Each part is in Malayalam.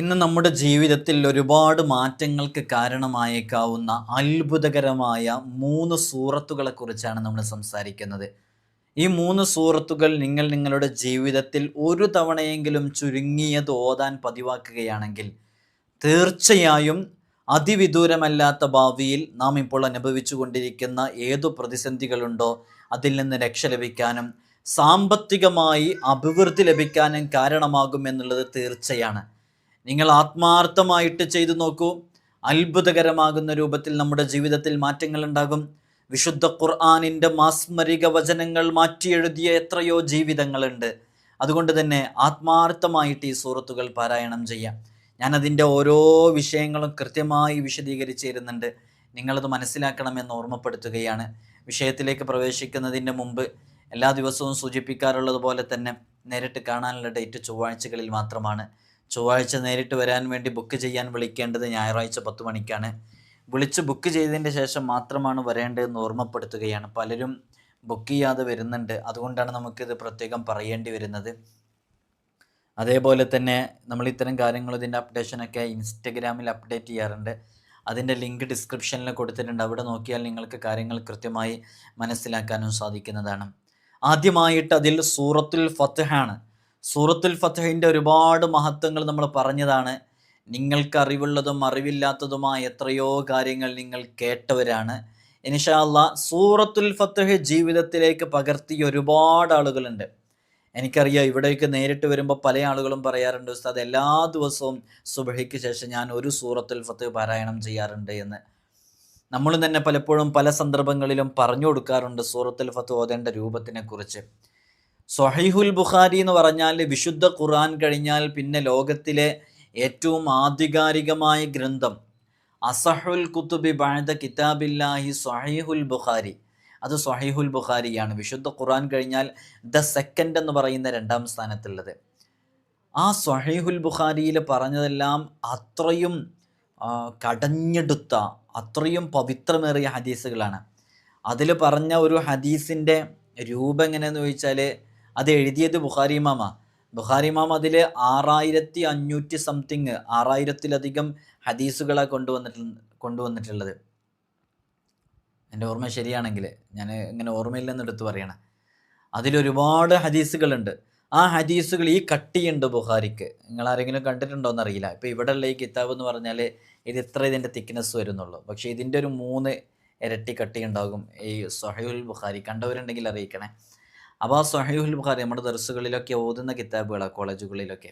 ഇന്ന് നമ്മുടെ ജീവിതത്തിൽ ഒരുപാട് മാറ്റങ്ങൾക്ക് കാരണമായേക്കാവുന്ന അത്ഭുതകരമായ 3 സൂറത്തുകളെ കുറിച്ചാണ് നമ്മൾ സംസാരിക്കുന്നത്. ഈ 3 സൂറത്തുകൾ നിങ്ങളുടെ ജീവിതത്തിൽ ഒരു തവണയെങ്കിലും ചുരുങ്ങിയത് ഓതാൻ പതിവാക്കുകയാണെങ്കിൽ തീർച്ചയായും അതിവിദൂരമല്ലാത്ത ഭാവിയിൽ നാം ഇപ്പോൾ അനുഭവിച്ചു കൊണ്ടിരിക്കുന്ന ഏതു പ്രതിസന്ധികളുണ്ടോ അതിൽ നിന്ന് രക്ഷ ലഭിക്കാനും സാമ്പത്തികമായി അഭിവൃദ്ധി ലഭിക്കാനും കാരണമാകും എന്നുള്ളത് തീർച്ചയാണ്. നിങ്ങൾ ആത്മാർത്ഥമായിട്ട് ചെയ്തു നോക്കൂ. അത്ഭുതകരമാകുന്ന രൂപത്തിൽ നമ്മുടെ ജീവിതത്തിൽ മാറ്റങ്ങൾ ഉണ്ടാകും. വിശുദ്ധ ഖുർആനിൻ്റെ മാസ്മരിക വചനങ്ങൾ മാറ്റിയെഴുതിയ എത്രയോ ജീവിതങ്ങളുണ്ട്. അതുകൊണ്ട് തന്നെ ആത്മാർത്ഥമായിട്ട് ഈ സൂറത്തുകൾ പാരായണം ചെയ്യാം. ഞാനതിൻ്റെ ഓരോ വിഷയങ്ങളും കൃത്യമായി വിശദീകരിച്ച് തരുന്നുണ്ട്. നിങ്ങളത് മനസ്സിലാക്കണമെന്ന് ഓർമ്മപ്പെടുത്തുകയാണ്. വിഷയത്തിലേക്ക് പ്രവേശിക്കുന്നതിന് മുമ്പ് എല്ലാ ദിവസവും സൂചിപ്പിക്കാറുള്ളത് പോലെ തന്നെ നേരിട്ട് കാണാനുള്ള ഡേറ്റ് ചൊവ്വാഴ്ചകളിൽ മാത്രമാണ്. ചൊവ്വാഴ്ച നേരിട്ട് വരാൻ വേണ്ടി ബുക്ക് ചെയ്യാൻ വിളിക്കേണ്ടത് ഞായറാഴ്ച 10 മണിക്കാണ്. വിളിച്ച് ബുക്ക് ചെയ്തതിൻ്റെ ശേഷം മാത്രമാണ് വരേണ്ടതെന്ന് ഓർമ്മപ്പെടുത്തുകയാണ്. പലരും ബുക്ക് ചെയ്യാതെ വരുന്നുണ്ട്. അതുകൊണ്ടാണ് നമുക്കിത് പ്രത്യേകം പറയേണ്ടി വരുന്നത്. അതേപോലെ തന്നെ നമ്മൾ ഇത്തരം കാര്യങ്ങൾ ഇതിൻ്റെ അപ്ഡേഷനൊക്കെ ഇൻസ്റ്റഗ്രാമിൽ അപ്ഡേറ്റ് ചെയ്യാറുണ്ട്. അതിൻ്റെ ലിങ്ക് ഡിസ്ക്രിപ്ഷനിൽ കൊടുത്തിട്ടുണ്ട്. അവിടെ നോക്കിയാൽ നിങ്ങൾക്ക് കാര്യങ്ങൾ കൃത്യമായി മനസ്സിലാക്കാനും സാധിക്കുന്നതാണ്. ആദ്യമായിട്ട് അതിൽ സൂറത്തുൽ ഫത്ഹാണ്. സൂറത്തുൽ ഫത്ഹിൻ്റെ ഒരുപാട് മഹത്വങ്ങൾ നമ്മൾ പറഞ്ഞതാണ്. നിങ്ങൾക്ക് അറിവുള്ളതും അറിവില്ലാത്തതുമായ എത്രയോ കാര്യങ്ങൾ നിങ്ങൾ കേട്ടവരാണ്. ഇൻഷാ അല്ലാഹ് സൂറത്തുൽ ഫത്ഹ് ജീവിതത്തിലേക്ക് പകർത്തിയ ഒരുപാട് ആളുകളുണ്ട്. എനിക്കറിയാം, ഇവിടേക്ക് നേരിട്ട് വരുമ്പോൾ പല ആളുകളും പറയാറുണ്ട്, ഉസ്താദ് എല്ലാ ദിവസവും സുബഹിക്ക് ശേഷം ഞാൻ ഒരു സൂറത്തുൽ ഫത്ഹ് പാരായണം ചെയ്യാറുണ്ട് എന്ന്. നമ്മൾ തന്നെ പലപ്പോഴും പല സന്ദർഭങ്ങളിലും പറഞ്ഞു കൊടുക്കാറുണ്ട് സൂറത്തുൽ ഫത്ഹ് ഓതേണ്ട രൂപത്തിനെ കുറിച്ച്. സ്വഹീഹുൽ ബുഖാരി എന്ന് പറഞ്ഞാൽ വിശുദ്ധ ഖുർആൻ കഴിഞ്ഞാൽ പിന്നെ ലോകത്തിലെ ഏറ്റവും ആധികാരികമായ ഗ്രന്ഥം. അസഹുൽ കുത്തുബി ബഅദ കിതാബില്ലാഹി സ്വഹീഹുൽ ബുഖാരി. അത് സ്വഹീഹുൽ ബുഖാരിയാണ്. വിശുദ്ധ ഖുർആൻ കഴിഞ്ഞാൽ ദ സെക്കൻഡ് എന്ന് പറയുന്ന 2ാം സ്ഥാനത്തുള്ളത്. ആ സ്വഹീഹുൽ ബുഖാരിയിൽ പറഞ്ഞതെല്ലാം അത്രയും കടഞ്ഞെടുത്ത അത്രയും പവിത്രമേറിയ ഹദീസുകളാണ്. അതിൽ പറഞ്ഞ ഒരു ഹദീസിൻ്റെ രൂപം എങ്ങനെയെന്ന് ചോദിച്ചാൽ അത് എഴുതിയത് ബുഖാരി ഇമാമാണ്. ബുഖാരി ഇമാം അതിൽ 6500 സംതിങ് 6000-ലധികം ഹദീസുകളാണ് കൊണ്ടുവന്നിട്ടുള്ളത്. എൻ്റെ ഓർമ്മ ശരിയാണെങ്കിൽ, ഞാൻ ഇങ്ങനെ ഓർമ്മയില്ലെന്ന് എടുത്ത് പറയണം. അതിലൊരുപാട് ഹദീസുകളുണ്ട്. ആ ഹദീസുകൾ ഈ കട്ടിയുണ്ട് ബുഖാരിക്ക്. നിങ്ങൾ ആരെങ്കിലും കണ്ടിട്ടുണ്ടോ എന്നറിയില്ല. ഇപ്പോൾ ഇവിടെയുള്ള ഈ കിതാബ് എന്ന് പറഞ്ഞാൽ ഇത് ഇത്ര ഇതിൻ്റെ തിക്നെസ് വരുന്നുള്ളൂ. പക്ഷേ ഇതിൻ്റെ ഒരു 3 ഇരട്ടി കട്ടി ഉണ്ടാകും ഈ സ്വഹീഹുൽ ബുഖാരി. കണ്ടവരുണ്ടെങ്കിൽ അറിയിക്കണേ. അപ്പോൾ ആ സ്വഹീഹുൽ ബുഖാരി നമ്മുടെ ദർസുകളിലൊക്കെ ഓതുന്ന കിതാബുകളാണ്, കോളേജുകളിലൊക്കെ.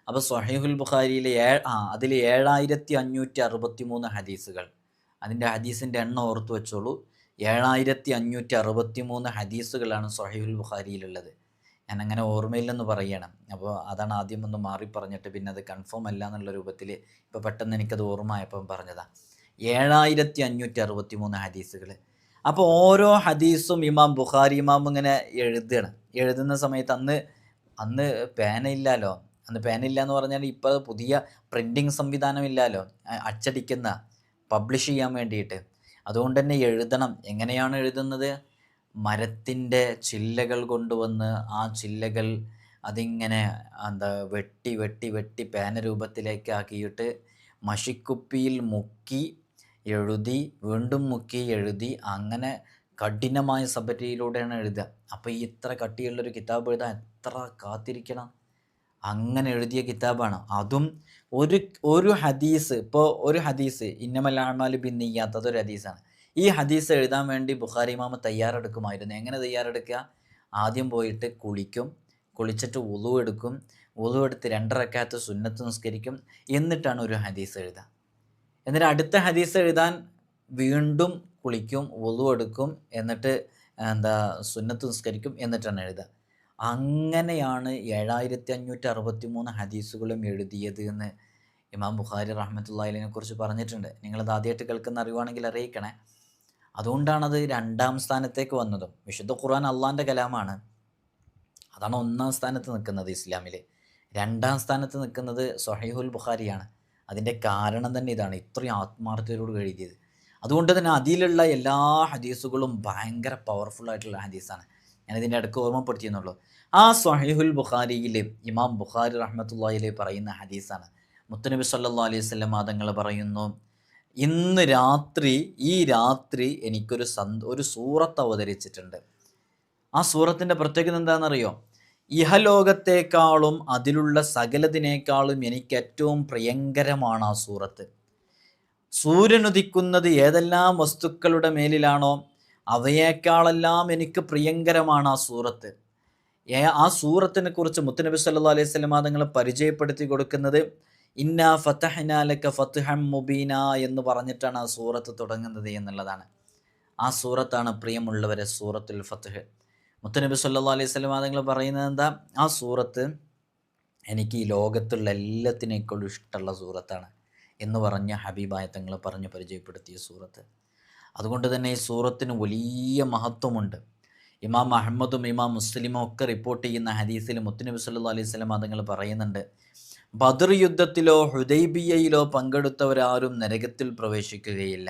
അപ്പോൾ സ്വഹീഹുൽ ബുഖാരിയിൽ അതിൽ 7563 ഹദീസുകൾ. അതിൻ്റെ ഹദീസിൻ്റെ എണ്ണം ഓർത്തു വെച്ചോളൂ. 7563 ഹദീസുകളാണ് സ്വഹീഹുൽ ബുഖാരിയിലുള്ളത്. ഞാൻ അങ്ങനെ ഓർമ്മയില്ലെന്ന് പറയണം. അപ്പോൾ അതാണ് ആദ്യം ഒന്ന് മാറി പറഞ്ഞിട്ട് പിന്നെ അത് കൺഫേം അല്ല എന്നുള്ള രൂപത്തിൽ ഇപ്പോൾ പെട്ടെന്ന് എനിക്കത് ഓർമ്മയായപ്പം പറഞ്ഞതാണ്. 7563 ഹദീസുകൾ. അപ്പോൾ ഓരോ ഹദീസും ബുഖാരി ഇമാം ഇങ്ങനെ എഴുതുന്ന സമയത്ത് അന്ന് പേനയില്ലല്ലോ. അന്ന് പേനയില്ല എന്ന് പറഞ്ഞാൽ ഇപ്പോൾ പുതിയ പ്രിൻറ്റിങ് സംവിധാനം ഇല്ലല്ലോ, അച്ചടിക്കുന്ന പബ്ലിഷ് ചെയ്യാൻ വേണ്ടിയിട്ട്. അതുകൊണ്ട് തന്നെ എഴുതണം. എങ്ങനെയാണ് എഴുതുന്നത്? മരത്തിൻ്റെ ചില്ലകൾ കൊണ്ടുവന്ന് ആ ചില്ലകൾ അതിങ്ങനെ വെട്ടി വെട്ടി വെട്ടി പേന രൂപത്തിലേക്ക് ആക്കിയിട്ട് മഷിക്കുപ്പിയിൽ മുക്കി എഴുതി വീണ്ടും മുക്കി എഴുതി അങ്ങനെ കഠിനമായ സബരിയിലൂടെയാണ് എഴുതുക. അപ്പോൾ ഈ ഇത്ര കട്ടിയുള്ളൊരു കിതാബ് എഴുതാൻ എത്ര കാത്തിരിക്കണം? അങ്ങനെ എഴുതിയ കിതാബാണ്. അതും ഒരു ഹദീസ്, ഇപ്പോൾ ഒരു ഹദീസ് ഇന്നമൽ അഅ്മാലു ബിന്നിയ്യാത്ത്, അതൊരു ഹദീസാണ്. ഈ ഹദീസ് എഴുതാൻ വേണ്ടി ബുഖാരി ഇമാം തയ്യാറെടുക്കുമായിരുന്നു. എങ്ങനെ തയ്യാറെടുക്കുക? ആദ്യം പോയിട്ട് കുളിച്ചിട്ട് വുളു എടുക്കും. വുളു എടുത്ത് 2 റക്അത്ത് സുന്നത്ത് നിസ്കരിക്കും. എന്നിട്ടാണ് ഒരു ഹദീസ് എഴുതുക. എന്നിട്ട് അടുത്ത ഹദീസ് എഴുതാൻ വീണ്ടും കുളിക്കും, വുളു എടുക്കും, എന്നിട്ട് സുന്നത്ത് നിസ്കരിക്കും, എന്നിട്ടാണ് എഴുതുക. അങ്ങനെയാണ് 7563 ഹദീസുകളും എഴുതിയത് എന്ന് ഇമാം ബുഖാരി റഹ്മത്തുള്ളാഹി അലൈഹിനെ കുറിച്ച് പറഞ്ഞിട്ടുണ്ട്. നിങ്ങളത് ആദ്യമായിട്ട് കേൾക്കുന്ന അറിവാണെങ്കിൽ അറിയിക്കണേ. അതുകൊണ്ടാണത് 2ാം സ്ഥാനത്തേക്ക് വന്നതും. വിശുദ്ധ ഖുർആൻ അള്ളാൻ്റെ കലാമാണ്. അതാണ് 1ാം സ്ഥാനത്ത് നിൽക്കുന്നത് ഇസ്ലാമിൽ. 2ാം സ്ഥാനത്ത് നിൽക്കുന്നത് സ്വഹീഹുൽ ബുഖാരിയാണ്. അതിൻ്റെ കാരണം തന്നെ ഇതാണ്, ഇത്രയും ആത്മാർത്ഥതയോട് എഴുതിയത്. അതുകൊണ്ട് തന്നെ അതിലുള്ള എല്ലാ ഹദീസുകളും ഭയങ്കര പവർഫുള്ളായിട്ടുള്ള ഹദീസാണ്. ഞാനിതിൻ്റെ ഇടയ്ക്ക് ഓർമ്മപ്പെടുത്തിയെന്നുള്ളൂ. ആ സ്വഹീഹുൽ ബുഖാരിയിൽ ഇമാം ബുഖാരി റഹ്മത്തുള്ളാഹി അലൈഹി പറയുന്ന ഹദീസാണ്. മുത്തുനബി സല്ലല്ലാഹു അലൈഹി വസല്ലം തങ്ങൾ പറയുന്നു, ഈ രാത്രി എനിക്കൊരു ഒരു സൂറത്ത് അവതരിച്ചിട്ടുണ്ട്. ആ സൂറത്തിൻ്റെ പ്രത്യേകത എന്താണെന്നറിയോ? ഇഹലോകത്തേക്കാളും അതിലുള്ള സകലതിനേക്കാളും എനിക്ക് ഏറ്റവും പ്രിയങ്കരമാണ് ആ സൂറത്ത്. സൂര്യനുദിക്കുന്നത് ഏതെല്ലാം വസ്തുക്കളുടെ മേലിലാണോ അവയേക്കാളെല്ലാം എനിക്ക് പ്രിയങ്കരമാണ് ആ സൂറത്ത്. ആ സൂറത്തിനെ കുറിച്ച് മുത്തുനബി സല്ലല്ലാഹു അലൈഹി വസല്ലം തങ്ങൾ പരിചയപ്പെടുത്തി കൊടുക്കുന്നത് ഇന്നാ ഫതഹ്നാ ലക ഫത്ഹൻ മുബീന എന്ന് പറഞ്ഞിട്ടാണ് ആ സൂറത്ത് തുടങ്ങുന്നത് എന്നുള്ളതാണ്. ആ സൂറത്താണ് പ്രിയമുള്ളവരെ സൂറത്തുൽ ഫത്ഹ്. മുത്തുനബി സല്ലല്ലാഹു അലൈഹി വസല്ലം തങ്ങൾ പറയുന്നത് എന്താ? ആ സൂറത്ത് എനിക്ക് ഈ ലോകത്തുള്ള എല്ലാത്തിനേക്കാളും ഇഷ്ടമുള്ള സൂറത്താണ് എന്ന് പറഞ്ഞ ഹബീബായ തങ്ങൾ പറഞ്ഞ് പരിചയപ്പെടുത്തിയ സൂറത്ത്. അതുകൊണ്ട് തന്നെ ഈ സൂറത്തിന് വലിയ മഹത്വമുണ്ട്. ഇമാം അഹമ്മദും ഇമാം മുസ്ലിമും ഒക്കെ റിപ്പോർട്ട് ചെയ്യുന്ന ഹദീസിൽ മുത്തുനബി സല്ലല്ലാഹു അലൈഹി വസല്ലം തങ്ങൾ പറയുന്നുണ്ട്, ബദർ യുദ്ധത്തിലോ ഹുദൈബിയയിലോ പങ്കെടുത്തവരാരും നരകത്തിൽ പ്രവേശിക്കുകയില്ല.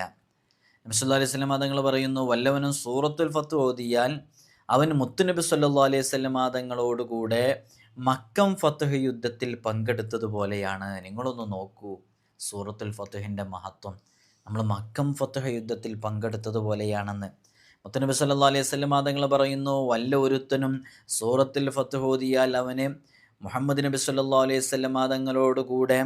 നബി സല്ലല്ലാഹു അലൈഹി വസല്ലം തങ്ങൾ പറയുന്നു, വല്ലവനും സൂറത്തുൽ ഫത്ത് ഓതിയാൽ അവൻ മുത്തുനബി സല്ലല്ലാഹു അലൈഹി വസല്ലം തങ്ങളോടുകൂടെ മക്കം ഫത്ഹ് യുദ്ധത്തിൽ പങ്കെടുത്തതുപോലെയാണ്. നിങ്ങളൊന്ന് നോക്കൂ സൂറത്തുൽ ഫത്ഹിൻ്റെ മഹത്വം. നമ്മൾ മക്കം ഫത്ഹ് യുദ്ധത്തിൽ പങ്കെടുത്തതുപോലെയാണെന്ന് മുത്തുനബി സല്ലല്ലാഹു അലൈഹി വസല്ലം തങ്ങൾ പറയുന്നു, വല്ല ഒരുത്തനും സൂറത്തുൽ ഫത്ഹ് ഓതിയാൽ അവന് മുഹമ്മദ് നബി സല്ലല്ലാഹു അലൈഹി വസല്ലം തങ്ങളോടുകൂടെ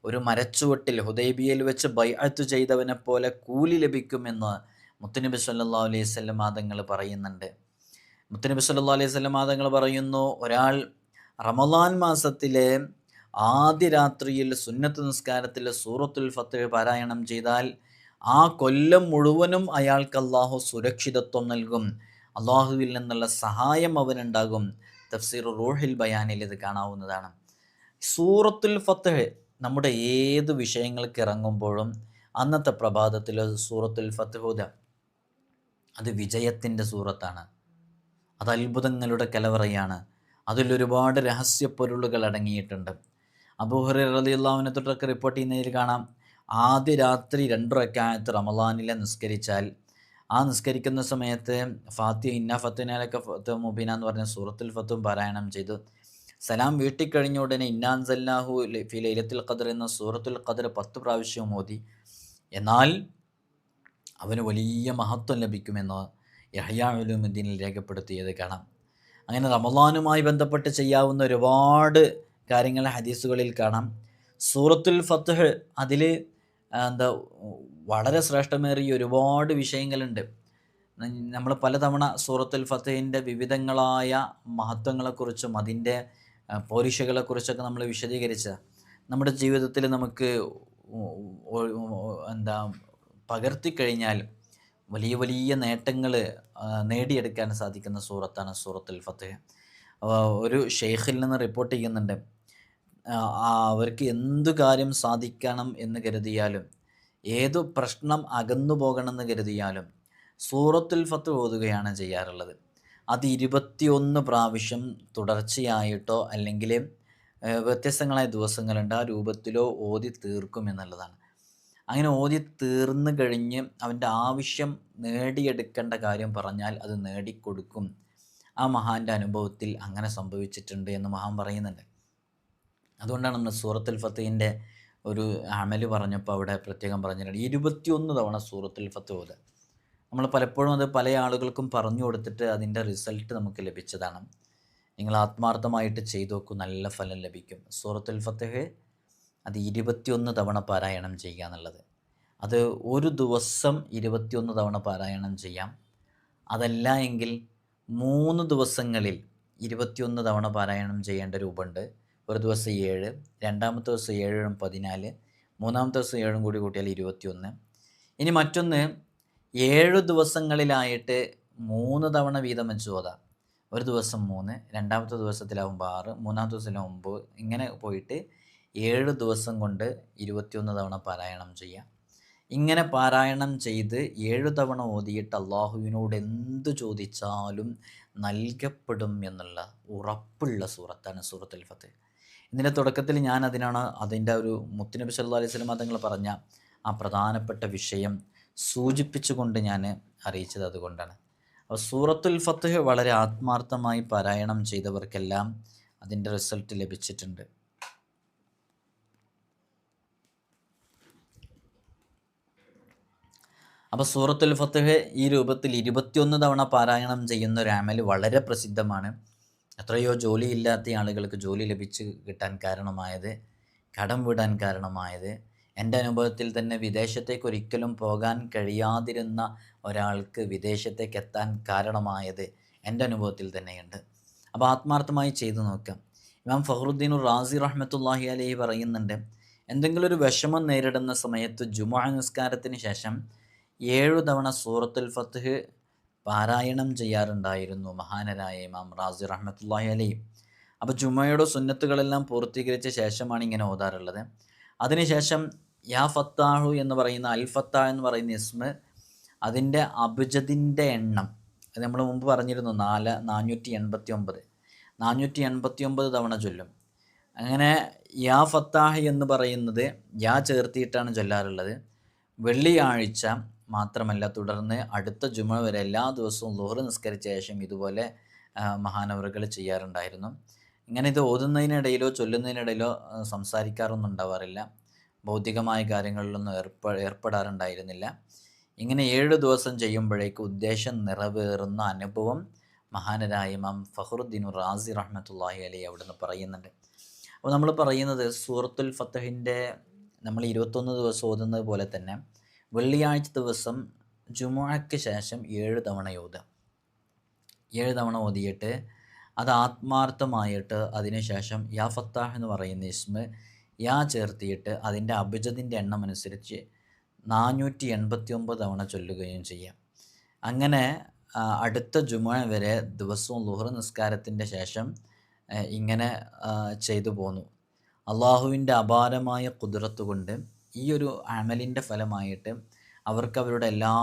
ഒരു മരച്ചുവട്ടിൽ ഹുദൈബിയയിൽ വെച്ച് ബൈഅത്ത് ചെയ്തവനെ പോലെ കൂലി ലഭിക്കുമെന്ന് മുത്തുനബി സല്ലല്ലാഹു അലൈഹി വസല്ലം തങ്ങൾ പറയുന്നുണ്ട്. മുത്തുനബി സല്ലല്ലാഹു അലൈഹി വസല്ലം തങ്ങൾ പറയുന്നു, ഒരാൾ റമളാൻ മാസത്തിലെ ആദ്യ രാത്രിയിൽ സുന്നത്ത് നിസ്കാരത്തിൽ സൂറത്തുൽ ഫത്ഹ് പാരായണം ചെയ്താൽ ആ കൊല്ലം മുഴുവനും അയാൾക്ക് അള്ളാഹു സുരക്ഷിതത്വം നൽകും, അള്ളാഹുവിൽ നിന്നുള്ള സഹായം അവനുണ്ടാകും. തഫ്സീർ റൂഹിൽ ബയാനിൽ ഇത് കാണാവുന്നതാണ്. സൂറത്തുൽ ഫത്ഹ് നമ്മുടെ ഏത് വിഷയങ്ങൾക്ക് ഇറങ്ങുമ്പോഴും അന്നത്തെ പ്രഭാതത്തിൽ സൂറത്തുൽ ഫത്ഹ് ഓതുക. അത് വിജയത്തിൻ്റെ സൂറത്താണ്, അത് അത്ഭുതങ്ങളുടെ കലവറയാണ്, അതിലൊരുപാട് രഹസ്യപ്പൊരുളുകൾ അടങ്ങിയിട്ടുണ്ട്. അബൂ ഹുറൈറ റളിയല്ലാഹു അൻഹു തൊട്ടൊക്കെ റിപ്പോർട്ട് ചെയ്യുന്നതിൽ കാണാം, ആദ്യ രാത്രി 2 റക്അത്ത് റമളാനിലെ നിസ്കരിച്ചാൽ ആ നിസ്കരിക്കുന്ന സമയത്ത് ഫാത്തിഹ ഇന്നാ ഫത്ഹ്നാ ലക ഫത്ഹൻ മുബീന എന്ന് പറഞ്ഞ സൂറത്തുൽ ഫത്ഹും പാരായണം ചെയ്തു. സലാം വീട്ടിൽ കഴിഞ്ഞ ഉടനെ ഇന്നാ അൻസൽനാഹു ഫി ലൈലത്തുൽ ഖദ്ർ എന്ന സൂറത്തുൽ ഖദ്ർ 10 പ്രാവശ്യം ഓതി. എന്നാൽ അവന് വലിയ മഹത്വം ലഭിക്കുമെന്ന് യഹ്യാ ഉലൂമുദ്ദീനിൽ രേഖപ്പെടുത്തിയത് കാണാം. അങ്ങനെ റമളാനുമായി ബന്ധപ്പെട്ട് ചെയ്യാവുന്ന ഒരുപാട് കാര്യങ്ങൾ ഹദീസുകളിൽ കാണാം. സൂറത്തുൽ ഫത്ഹ് അതിൽ വളരെ ശ്രേഷ്ഠമേറിയ ഒരുപാട് വിഷയങ്ങളുണ്ട്. നമ്മൾ പലതവണ സൂറത്തുൽ ഫത്ഹിൻ്റെ വിവിധങ്ങളായ മഹത്വങ്ങളെക്കുറിച്ചും അതിൻ്റെ പോരിശകളെക്കുറിച്ചൊക്കെ നമ്മൾ വിശദീകരിച്ച നമ്മുടെ ജീവിതത്തിൽ നമുക്ക് പകർത്തിക്കഴിഞ്ഞാൽ വലിയ വലിയ നേട്ടങ്ങൾ നേടിയെടുക്കാൻ സാധിക്കുന്ന സൂറത്താണ് സൂറത്തുൽ ഫത്ഹ്. ഒരു ഷെയ്ഖിൽ നിന്ന് റിപ്പോർട്ട് ചെയ്യുന്നുണ്ട്, അവർക്ക് എന്തു കാര്യം സാധിക്കണം എന്ന് കരുതിയാലും ഏതു പ്രശ്നം അകന്നു പോകണമെന്ന് കരുതിയാലും സൂറത്തുൽ ഫത്ഹ് ഓതുകയാണ് ചെയ്യാറുള്ളത്. അത് 21 പ്രാവശ്യം തുടർച്ചയായിട്ടോ അല്ലെങ്കിൽ വ്യത്യസ്തങ്ങളായ ദിവസങ്ങളുണ്ട് ആ രൂപത്തിലോ ഓതി തീർക്കും എന്നുള്ളതാണ്. അങ്ങനെ ഓതി തീർന്നു കഴിഞ്ഞ് അവൻ്റെ ആവശ്യം നേടിയെടുക്കേണ്ട കാര്യം പറഞ്ഞാൽ അത് നേടിക്കൊടുക്കും. ആ മഹാൻ്റെ അനുഭവത്തിൽ അങ്ങനെ സംഭവിച്ചിട്ടുണ്ട് എന്ന് മഹാൻ പറയുന്നുണ്ട്. അതുകൊണ്ടാണ് നമ്മൾ സൂറത്തുൽ ഫത്ഹിൻ്റെ ഒരു അമല് പറഞ്ഞപ്പോൾ അവിടെ പ്രത്യേകം പറഞ്ഞിട്ടുണ്ട് 21 തവണ സൂറത്തുൽ ഫത്ഹ് ഓതുക. നമ്മൾ പലപ്പോഴും അത് പല ആളുകൾക്കും പറഞ്ഞു കൊടുത്തിട്ട് അതിൻ്റെ റിസൾട്ട് നമുക്ക് ലഭിച്ചതാണ്. നിങ്ങൾ ആത്മാർത്ഥമായിട്ട് ചെയ്തു നോക്കൂ, നല്ല ഫലം ലഭിക്കും. സൂറത്തുൽ ഫത്ഹ് അത് 21 തവണ പാരായണം ചെയ്യുക എന്നുള്ളത്, അത് ഒരു ദിവസം 21 തവണ പാരായണം ചെയ്യാം. അതല്ല എങ്കിൽ 3 ദിവസങ്ങളിൽ 21 തവണ പാരായണം ചെയ്യേണ്ട രൂപമുണ്ട്. ഒരു ദിവസം 7, രണ്ടാമത്തെ ദിവസം 7 14, മൂന്നാമത്തെ ദിവസം 7 കൂടി കൂട്ടിയാൽ 21. ഇനി മറ്റൊന്ന് 7 ദിവസങ്ങളിലായിട്ട് 3 തവണ വീതം വെച്ച് ഓതാം. ഒരു ദിവസം 3, രണ്ടാമത്തെ ദിവസത്തിലാവുമ്പോൾ 6, മൂന്നാമത്തെ ദിവസത്തിലാവുമ്പോൾ 9, ഇങ്ങനെ പോയിട്ട് 7 ദിവസം കൊണ്ട് 21 തവണ പാരായണം ചെയ്യാം. ഇങ്ങനെ പാരായണം ചെയ്ത് 7 തവണ ഓതിയിട്ട് അള്ളാഹുവിനോട് എന്ത് ചോദിച്ചാലും നൽകപ്പെടും എന്നുള്ള ഉറപ്പുള്ള സൂറത്താണ് സൂറത്തുൽ ഫത്ഹ്. ഇതിൻ്റെ തുടക്കത്തിൽ ഞാൻ അതിൻ്റെ ഒരു മുത്തുനബി സല്ലല്ലാഹു അലൈഹി വസല്ലം തങ്ങൾ പറഞ്ഞ ആ പ്രധാനപ്പെട്ട വിഷയം സൂചിപ്പിച്ചുകൊണ്ട് ഞാൻ അറിയിച്ചത് അതുകൊണ്ടാണ്. അപ്പോൾ സൂറത്തുൽ ഫത്ഹ് വളരെ ആത്മാർത്ഥമായി പാരായണം ചെയ്തവർക്കെല്ലാം അതിൻ്റെ റിസൾട്ട് ലഭിച്ചിട്ടുണ്ട്. അപ്പോൾ സൂറത്തുൽ ഫത്ത്ഹ് ഈ രൂപത്തിൽ 21 തവണ പാരായണം ചെയ്യുന്ന ഒരു അമൽ വളരെ പ്രസിദ്ധമാണ്. എത്രയോ ജോലിയില്ലാത്ത ആളുകൾക്ക് ജോലി ലഭിച്ച് കിട്ടാൻ കാരണമായത്, കടം വിടാൻ കാരണമായത്, എൻ്റെ അനുഭവത്തിൽ തന്നെ വിദേശത്തേക്ക് ഒരിക്കലും പോകാൻ കഴിയാതിരുന്ന ഒരാൾക്ക് വിദേശത്തേക്ക് എത്താൻ കാരണമായത് എൻ്റെ അനുഭവത്തിൽ തന്നെയുണ്ട്. അപ്പോൾ ആത്മാർത്ഥമായി ചെയ്തു നോക്കാം. ഇമാം ഫഖ്റുദ്ദീൻ റാസി റഹ്മത്തുള്ളാഹി അലൈഹി പറയുന്നുണ്ട്, എന്തെങ്കിലും ഒരു വിഷമം നേരിടുന്ന സമയത്ത് ജുമുഅ നിസ്കാരത്തിന് ശേഷം 7 തവണ സൂറത്തുൽ ഫത്ത്ഹ് പാരായണം ചെയ്യാറുണ്ടായിരുന്നു മഹാനരായ ഇമാം റാസി റഹ്മത്തുള്ളാഹി അലൈഹി. അപ്പോൾ ജുമയുടെ സുന്നത്തുകളെല്ലാം പൂർത്തീകരിച്ച ശേഷമാണ് ഇങ്ങനെ ഓതാറുള്ളത്. അതിനുശേഷം യാ ഫത്താഹു എന്ന് പറയുന്ന അൽ ഫത്താഹ് എന്ന് പറയുന്ന ഇസ്മ്, അതിൻ്റെ അബ്ജദിൻ്റെ എണ്ണം അത് നമ്മൾ മുമ്പ് പറഞ്ഞിരുന്നു 489 തവണ ചൊല്ലും. അങ്ങനെ യാ ഫത്താഹ് എന്ന് പറയുന്നത് യാ ചേർത്തിയിട്ടാണ് ചൊല്ലാറുള്ളത്. വെള്ളിയാഴ്ച മാത്രമല്ല, തുടർന്ന് അടുത്ത ജുമ വരെ എല്ലാ ദിവസവും ളുഹർ നിസ്കരിച്ച ശേഷം ഇതുപോലെ മഹാനവറുകൾ ചെയ്യാറുണ്ടായിരുന്നു. ഇങ്ങനെ ഇത് ഓതുന്നതിനിടയിലോ ചൊല്ലുന്നതിനിടയിലോ സംസാരിക്കാറൊന്നും ഉണ്ടാവാറില്ല. ഭൗതികമായ കാര്യങ്ങളിലൊന്നും ഏർപ്പെടാറുണ്ടായിരുന്നില്ല. ഇങ്ങനെ 7 ദിവസം ചെയ്യുമ്പോഴേക്ക് ഉദ്ദേശം നിറവേറുന്ന അനുഭവം മഹാനരായ ഇമാം ഫഖ്റുദ്ദീൻ റാസി റഹ്മത്തുള്ളാഹി അലൈഹി അവിടുന്ന് പറയുന്നുണ്ട്. അപ്പോൾ നമ്മൾ പറയുന്നത് സൂറത്തുൽ ഫത്ഹിൻ്റെ നമ്മൾ 21 ദിവസം ഓതുന്നത് പോലെ തന്നെ വെള്ളിയാഴ്ച ദിവസം ജുമുഅയ്ക്ക് ശേഷം 7 തവണ ഓതുക. 7 തവണ ഓതിയിട്ട് അത് ആത്മാർത്ഥമായിട്ട് അതിനുശേഷം യാ ഫത്താഹ് എന്ന് പറയുന്ന ഇസ്മ് യാ ചേർത്തിയിട്ട് അതിൻ്റെ അബ്ജദിൻ്റെ എണ്ണം അനുസരിച്ച് 489 തവണ ചൊല്ലുകയും ചെയ്യാം. അങ്ങനെ അടുത്ത ജുമുഅ വരെ ദിവസവും ളുഹർ നിസ്കാരത്തിൻ്റെ ശേഷം ഇങ്ങനെ ചെയ്തു പോന്നു. അള്ളാഹുവിൻ്റെ അപാരമായ ഖുദ്റത്ത് കൊണ്ട് ഈ ഒരു അമലിൻ്റെ ഫലമായിട്ട് അവർക്ക് അവരുടെ എല്ലാ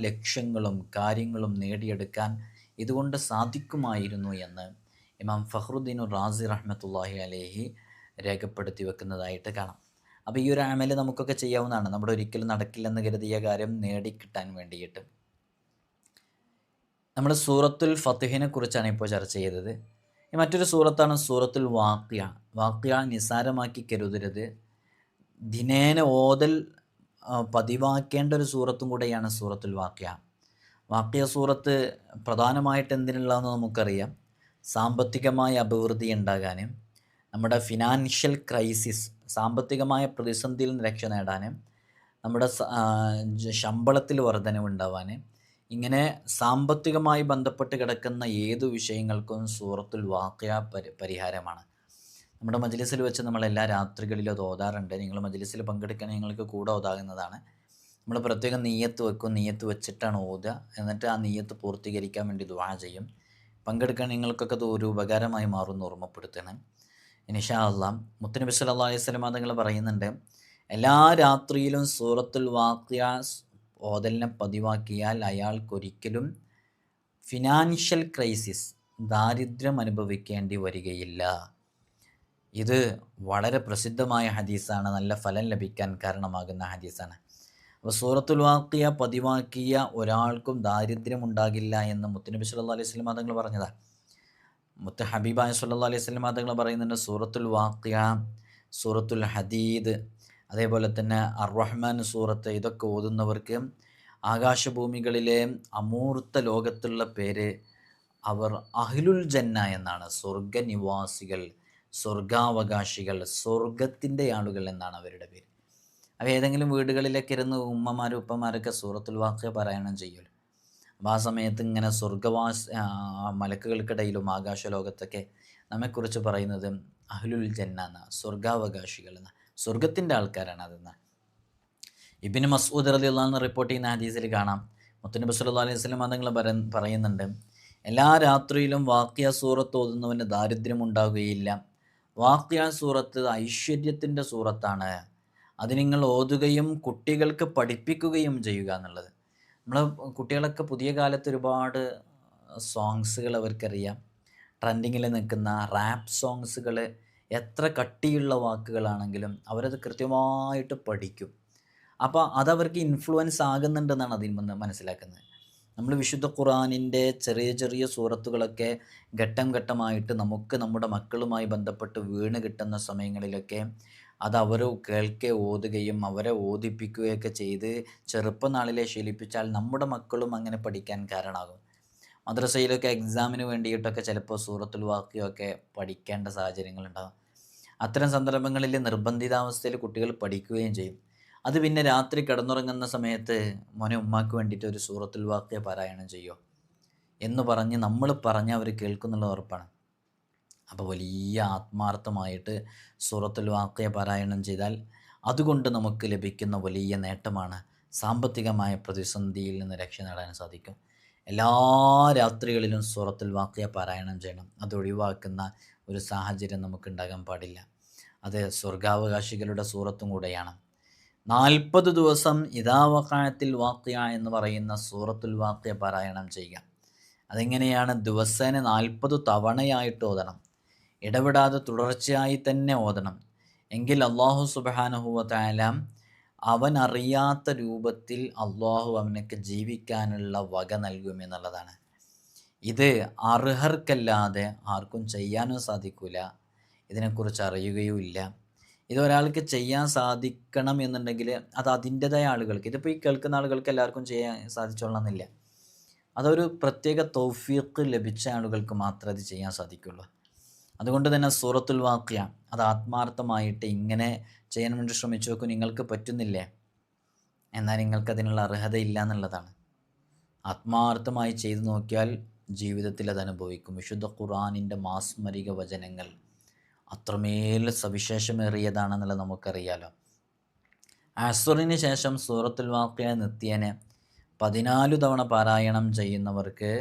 ലക്ഷ്യങ്ങളും കാര്യങ്ങളും നേടിയെടുക്കാൻ ഇതുകൊണ്ട് സാധിക്കുമായിരുന്നു എന്ന് ഇമാം ഫഖ്റുദ്ദീൻ റാസി റഹ്മത്തുള്ളാഹി അലൈഹി രേഖപ്പെടുത്തി വെക്കുന്നതായിട്ട് കാണാം. അപ്പോൾ ഈ ഒരു അമൽ നമുക്കൊക്കെ ചെയ്യാവുന്നതാണ്, നമ്മുടെ ഒരിക്കലും നടക്കില്ലെന്ന് കരുതിയ കാര്യം നേടിക്കിട്ടാൻ വേണ്ടിയിട്ട്. നമ്മൾ സൂറത്തുൽ ഫത്ഹിനെ കുറിച്ചാണ് ഇപ്പോൾ ചർച്ച ചെയ്തത്. മറ്റൊരു സൂറത്താണ് സൂറത്തുൽ വാഖിയ. വാഖിയ നിസാരമാക്കി കരുതരുത്. ദിനേന ഓതൽ പതിവാക്കേണ്ട ഒരു സൂറത്തും കൂടെയാണ് സൂറത്തുൽ വാഖിയ. വാഖിയ സൂറത്ത് പ്രധാനമായിട്ട് എന്തിനുള്ളതെന്ന് നമുക്കറിയാം. സാമ്പത്തികമായ അഭിവൃദ്ധി ഉണ്ടാകാനും, നമ്മുടെ ഫിനാൻഷ്യൽ ക്രൈസിസ്, സാമ്പത്തികമായ പ്രതിസന്ധിയിൽ നിന്ന് രക്ഷ നേടാനും, നമ്മുടെ ശമ്പളത്തിൽ വർധനവുണ്ടാവാൻ, ഇങ്ങനെ സാമ്പത്തികമായി ബന്ധപ്പെട്ട് കിടക്കുന്ന ഏതു വിഷയങ്ങൾക്കും സൂറത്തുൽ വാഖിയ പരിഹാരമാണ്. നമ്മുടെ മജ്ലിസിൽ വെച്ച് നമ്മൾ എല്ലാ രാത്രികളിലും അത് ഓതാറുണ്ട്. നിങ്ങൾ മജ്ലിസിൽ പങ്കെടുക്കാൻ നിങ്ങൾക്ക് കൂടെ ഓതാകുന്നതാണ്. നമ്മൾ പ്രത്യേകം നീയത്ത് വെക്കും. നീയത്ത് വെച്ചിട്ടാണ് ഓതുക. എന്നിട്ട് ആ നീയത്ത് പൂർത്തീകരിക്കാൻ വേണ്ടി ദുആ ചെയ്യും. പങ്കെടുക്കാൻ നിങ്ങൾക്കൊക്കെ അത് ഒരു ഉപകാരമായി മാറുമെന്ന് ഓർമ്മപ്പെടുത്തണം. ഇൻഷാ അല്ലാഹ്. മുത്തുനബി സല്ലല്ലാഹു അലൈഹി വസല്ലം തങ്ങൾ പറയുന്നുണ്ട്, എല്ലാ രാത്രിയിലും സൂറത്തുൽ വാഖിയ ഓതലിനെ പതിവാക്കിയാൽ അയാൾക്കൊരിക്കലും ഫിനാൻഷ്യൽ ക്രൈസിസ്, ദാരിദ്ര്യം അനുഭവിക്കേണ്ടി വരികയില്ല. ഇത് വളരെ പ്രസിദ്ധമായ ഹദീസാണ്, നല്ല ഫലം ലഭിക്കാൻ കാരണമാകുന്ന ഹദീസാണ്. അപ്പോൾ സൂറത്തുൽ വാഖിയ പതിവാക്കിയ ഒരാൾക്കും ദാരിദ്ര്യം ഉണ്ടാകില്ല എന്ന് മുത്തുനബി സല്ലല്ലാഹു അലൈഹി വസല്ലം തങ്ങൾ പറഞ്ഞതാണ്. മുത്ത് ഹബീബായ സല്ലല്ലാഹു അലൈഹി വസല്ലം തങ്ങൾ പറയുന്നുണ്ട്, സൂറത്തുൽ വാഖിയ, സൂറത്തുൽ ഹദീദ്, അതേപോലെ തന്നെ അർ-റഹ്മാൻ സൂറത്ത്, ഇതൊക്കെ ഓതുന്നവർക്ക് ആകാശഭൂമികളിലെ അമൂർത്ത ലോകത്തുള്ള പേര് അവർ അഹ്ലുൽ ജന്ന എന്നാണ്. സ്വർഗനിവാസികൾ, സ്വർഗാവകാശികൾ, സ്വർഗത്തിൻ്റെ ആളുകൾ എന്നാണ് അവരുടെ പേര്. അപ്പോൾ ഏതെങ്കിലും വീടുകളിലൊക്കെ ഇരുന്ന് ഉമ്മമാരും ഉപ്പമാരൊക്കെ സൂറത്തുൽ വാഖിയ പാരായണം ചെയ്യുമല്ലോ. അപ്പോൾ ആ സമയത്ത് ഇങ്ങനെ മലക്കുകൾക്കിടയിലും ആകാശലോകത്തൊക്കെ നമ്മെക്കുറിച്ച് പറയുന്നത് അഹ്ലുൽ ജന്ന എന്ന, സ്വർഗാവകാശികൾ എന്ന, സ്വർഗത്തിൻ്റെ ആൾക്കാരാണ് അതെന്ന് ഇബ്നു മസ്ഊദ് റളിയല്ലാഹു അൻഹു റിപ്പോർട്ട് ചെയ്യുന്ന ഹദീസിൽ കാണാം. മുത്തുനബി സല്ലല്ലാഹു അലൈഹി വസല്ലം തങ്ങൾ പറയുന്നുണ്ട്, എല്ലാ രാത്രിയിലും വാഖിയ സൂറത്ത് ഓതുന്നവന് ദാരിദ്ര്യം ഉണ്ടാവുകയില്ല. വാഖിയ സൂറത്ത് ഐശ്വര്യത്തിൻ്റെ സൂറത്താണ്. അത് നിങ്ങൾ ഓതുകയും കുട്ടികൾക്ക് പഠിപ്പിക്കുകയും ചെയ്യുക എന്നുള്ളത്. നമ്മൾ കുട്ടികളൊക്കെ പുതിയ കാലത്ത് ഒരുപാട് സോങ്സുകൾ അവർക്കറിയാം. ട്രെൻഡിങ്ങിൽ നിൽക്കുന്ന റാപ്പ് സോങ്സുകൾ എത്ര കട്ടിയുള്ള വാക്കുകളാണെങ്കിലും അവരത് കൃത്യമായിട്ട് പഠിക്കും. അപ്പോൾ അതവർക്ക് ഇൻഫ്ലുവൻസ് ആകുന്നുണ്ടെന്നാണ് അതിൽ നിന്ന് മനസ്സിലാക്കുന്നത്. നമ്മൾ വിശുദ്ധ ഖുർആനിൻ്റെ ചെറിയ ചെറിയ സൂറത്തുകളൊക്കെ ഘട്ടം ഘട്ടമായിട്ട് നമുക്ക് നമ്മുടെ മക്കളുമായി ബന്ധപ്പെട്ട് വീണ് കിട്ടുന്ന സമയങ്ങളിലൊക്കെ അത് അവർ കേൾക്കെ ഓതുകയും അവരെ ഓതിപ്പിക്കുകയൊക്കെ ചെയ്ത് ചെറുപ്പനാളിലെ ശീലിപ്പിച്ചാൽ നമ്മുടെ മക്കളും അങ്ങനെ പഠിക്കാൻ കാരണമാകും. മദ്രസയിലൊക്കെ എക്സാമിന് വേണ്ടിയിട്ടൊക്കെ ചിലപ്പോൾ സൂറത്തുൽ വാഖിയൊക്കെ പഠിക്കേണ്ട സാഹചര്യങ്ങളുണ്ടാകും. അത്തരം സന്ദർഭങ്ങളിൽ നിർബന്ധിതാവസ്ഥയിൽ കുട്ടികൾ പഠിക്കുകയും ചെയ്യും. അത് പിന്നെ രാത്രി കിടന്നുറങ്ങുന്ന സമയത്ത് മോനെ ഉമ്മാക്ക് വേണ്ടിയിട്ട് ഒരു സൂറത്തുൽ വാഖിയ പാരായണം ചെയ്യുമോ എന്ന് പറഞ്ഞ് നമ്മൾ പറഞ്ഞ് അവർ കേൾക്കുന്നുള്ള ഉറപ്പാണ്. അപ്പോൾ വലിയ ആത്മാർത്ഥമായിട്ട് സൂറത്തുൽ വാഖിയ പാരായണം ചെയ്താൽ അതുകൊണ്ട് നമുക്ക് ലഭിക്കുന്ന വലിയ നേട്ടമാണ് സാമ്പത്തികമായ പ്രതിസന്ധിയിൽ നിന്ന് രക്ഷ നേടാൻ സാധിക്കും. എല്ലാ രാത്രികളിലും സൂറത്തുൽ വാഖിയ പാരായണം ചെയ്യണം. അത് ഒഴിവാക്കുന്ന ഒരു സാഹചര്യം നമുക്കുണ്ടാകാൻ പാടില്ല. അത് സ്വർഗാവകാശികളുടെ സൂറത്തും കൂടെയാണ്. 40 ദിവസം ഇദാ വഖഅത്തിൽ വാഖിയ എന്ന് പറയുന്ന സൂറത്തുൽ വാഖിയ പാരായണം ചെയ്യുക. അതെങ്ങനെയാണ്? ദിവസേന 40 തവണയായിട്ട് ഓതണം. ഇടപെടാതെ തുടർച്ചയായി തന്നെ ഓതണം. എങ്കിൽ അല്ലാഹു സുബ്ഹാനഹു വ തആല അവൻ അറിയാത്ത രൂപത്തിൽ അള്ളാഹു അവനക്ക് ജീവിക്കാനുള്ള വക നൽകുമെന്നുള്ളതാണ്. ഇത് അർഹർക്കല്ലാതെ ആർക്കും ചെയ്യാനും സാധിക്കില്ല, ഇതിനെക്കുറിച്ച് അറിയുകയുമില്ല. ഇതൊരാൾക്ക് ചെയ്യാൻ സാധിക്കണം എന്നുണ്ടെങ്കിൽ അത് അതിൻ്റെതായ ആളുകൾക്ക്, ഇതിപ്പോൾ ഈ കേൾക്കുന്ന ആളുകൾക്ക് എല്ലാവർക്കും ചെയ്യാൻ സാധിച്ചോളണമെന്നില്ല. അതൊരു പ്രത്യേക തൗഫീഖ് ലഭിച്ച ആളുകൾക്ക് മാത്രമേ അത് ചെയ്യാൻ സാധിക്കുള്ളൂ. അതുകൊണ്ട് തന്നെ സൂറത്തുൽ വാഖിയ അത് ആത്മാർത്ഥമായിട്ട് ഇങ്ങനെ ചെയ്യാൻ വേണ്ടി ശ്രമിച്ചു നോക്കും. നിങ്ങൾക്ക് പറ്റുന്നില്ലേ? എന്നാൽ നിങ്ങൾക്കതിനുള്ള അർഹതയില്ല എന്നുള്ളതാണ്. ആത്മാർത്ഥമായി ചെയ്തു നോക്കിയാൽ ജീവിതത്തിൽ അത് അനുഭവിക്കും. വിശുദ്ധ ഖുർആനിൻ്റെ മാസ്മരിക വചനങ്ങൾ അത്രമേൽ സവിശേഷമേറിയതാണെന്നുള്ളത് നമുക്കറിയാലോ. അസ്റിന് ശേഷം സൂറത്തുൽ വാഖിയ നിത്യേന 14 തവണ പാരായണം ചെയ്യുന്നവർക്ക്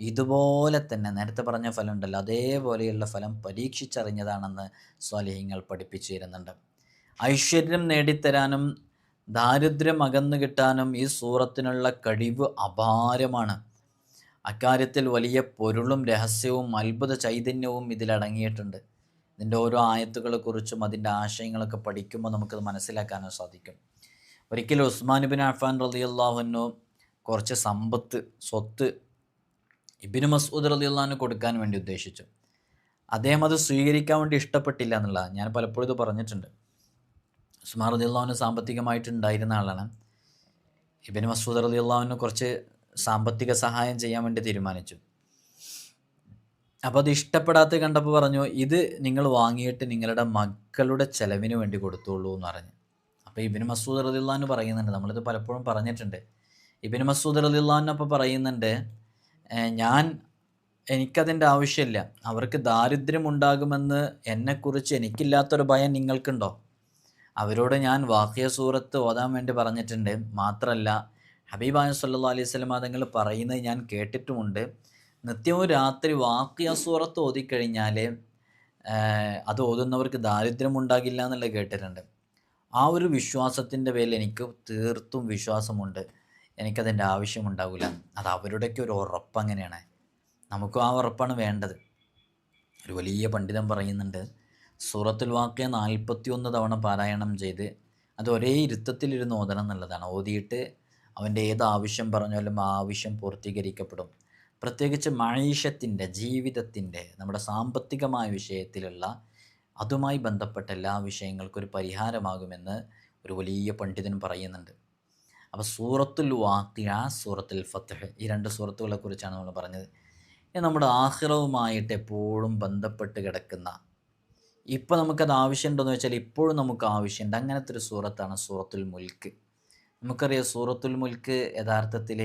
ഇതുപോലെ തന്നെ നേരത്തെ പറഞ്ഞ ഫലം ഉണ്ടല്ലോ, അതേപോലെയുള്ള ഫലം പരീക്ഷിച്ചറിഞ്ഞതാണെന്ന് സ്വാലിഹീങ്ങൾ പഠിപ്പിച്ചു തരുന്നുണ്ട്. ഐശ്വര്യം നേടിത്തരാനും ദാരിദ്ര്യം അകന്നു കിട്ടാനും ഈ സൂറത്തിനുള്ള കഴിവ് അപാരമാണ്. അക്കാര്യത്തിൽ വലിയ പൊരുളും രഹസ്യവും അത്ഭുത ചൈതന്യവും ഇതിലടങ്ങിയിട്ടുണ്ട്. ഇതിൻ്റെ ഓരോ ആയത്തുകളെക്കുറിച്ചും അതിൻ്റെ ആശയങ്ങളൊക്കെ പഠിക്കുമ്പോൾ നമുക്കത് മനസ്സിലാക്കാനും സാധിക്കും. ഒരിക്കലും ഉസ്മാൻ ഇബ്നു അഫ്ഫാൻ റളിയല്ലാഹു അൻഹു കുറച്ച് സ്വത്ത് ഇബ്നു മസ്ഊദ് റളിയല്ലാഹു അൻഹു കൊടുക്കാൻ വേണ്ടി ഉദ്ദേശിച്ചു. അദ്ദേഹം അത് സ്വീകരിക്കാൻ വേണ്ടി ഇഷ്ടപ്പെട്ടില്ല എന്നുള്ളതാണ്. ഞാൻ പലപ്പോഴും ഇത് പറഞ്ഞിട്ടുണ്ട്. ഉസ്മാൻ റളിയല്ലാഹു അൻഹു സാമ്പത്തികമായിട്ടുണ്ടായിരുന്ന ആളാണ്. ഇബ്നു മസ്ഊദ് റളിയല്ലാഹു അൻഹു കുറച്ച് സാമ്പത്തിക സഹായം ചെയ്യാൻ വേണ്ടി തീരുമാനിച്ചു. അപ്പോൾ അത് ഇഷ്ടപ്പെടാത്ത കണ്ടപ്പോൾ പറഞ്ഞു, ഇത് നിങ്ങൾ വാങ്ങിയിട്ട് നിങ്ങളുടെ മക്കളുടെ ചെലവിന് വേണ്ടി കൊടുത്തോളൂ എന്ന് പറഞ്ഞു. അപ്പോൾ ഇബ്നു മസ്ഊദ് റളിയല്ലാഹു അൻഹു പറയുന്നുണ്ട്, നമ്മളിത് പലപ്പോഴും പറഞ്ഞിട്ടുണ്ട്, ഇബ്നു മസ്ഊദ് റളിയല്ലാഹു അൻഹു അപ്പോൾ പറയുന്നുണ്ട്, എനിക്കതിൻ്റെ ആവശ്യമില്ല. അവർക്ക് ദാരിദ്ര്യം ഉണ്ടാകുമെന്ന് എന്നെക്കുറിച്ച് എനിക്കില്ലാത്തൊരു ഭയം നിങ്ങൾക്കുണ്ടോ? അവരോട് ഞാൻ വാഖിയ സൂറത്ത് ഓതാൻ വേണ്ടി പറഞ്ഞിട്ടുണ്ട്. മാത്രമല്ല ഹബീബായ സല്ലല്ലാഹു അലൈഹി വസല്ലം തങ്ങൾ പറയുന്നത് ഞാൻ കേട്ടിട്ടുമുണ്ട്. നിത്യവും രാത്രി വാഖിയ സൂറത്ത് ഓതിക്കഴിഞ്ഞാൽ അത് ഓതുന്നവർക്ക് ദാരിദ്ര്യം ഉണ്ടാകില്ല എന്നുള്ളത് കേട്ടിട്ടുണ്ട്. ആ ഒരു വിശ്വാസത്തിൻ്റെ പേരിൽ എനിക്ക് തീർത്തും വിശ്വാസമുണ്ട്, എനിക്കതിൻ്റെ ആവശ്യമുണ്ടാകില്ല. അത് അവരുടെയൊക്കെ ഒരു ഉറപ്പ്. അങ്ങനെയാണ്, നമുക്കും ആ ഉറപ്പാണ് വേണ്ടത്. ഒരു വലിയ പണ്ഡിതൻ പറയുന്നുണ്ട്, സൂറത്തുൽ വാഖിയ 41 തവണ പാരായണം ചെയ്ത് അത് ഒരേ ഇരുത്തത്തിലിരുന്ന് ഓതണം എന്നുള്ളതാണ്. ഓതിയിട്ട് അവൻ്റെ ഏത് ആവശ്യം പറഞ്ഞാലും ആ ആവശ്യം പൂർത്തീകരിക്കപ്പെടും. പ്രത്യേകിച്ച് മഈഷത്തിൻ്റെ, ജീവിതത്തിൻ്റെ, നമ്മുടെ സാമ്പത്തികമായ വിഷയത്തിലുള്ള അതുമായി ബന്ധപ്പെട്ട എല്ലാ വിഷയങ്ങൾക്കും ഒരു പരിഹാരമാകുമെന്ന് ഒരു വലിയ പണ്ഡിതൻ പറയുന്നുണ്ട്. അപ്പോൾ സൂറത്തുൽ വാഖിയ, സൂറത്തുൽ ഫത്ഹ്, ഈ 2 സൂറത്തുകളെക്കുറിച്ചാണ് നമ്മൾ പറഞ്ഞത്. നമ്മുടെ ആഖിറവുമായിട്ട് എപ്പോഴും ബന്ധപ്പെട്ട് കിടക്കുന്ന, ഇപ്പോൾ നമുക്കത് ആവശ്യമുണ്ടോയെന്ന് വെച്ചാൽ ഇപ്പോഴും നമുക്ക് ആവശ്യമുണ്ട്, അങ്ങനത്തെ ഒരു സൂറത്താണ് സൂറത്തുൽ മുൽക്ക്. നമുക്കറിയാം സൂറത്തുൽ മുൽക്ക് യഥാർത്ഥത്തിൽ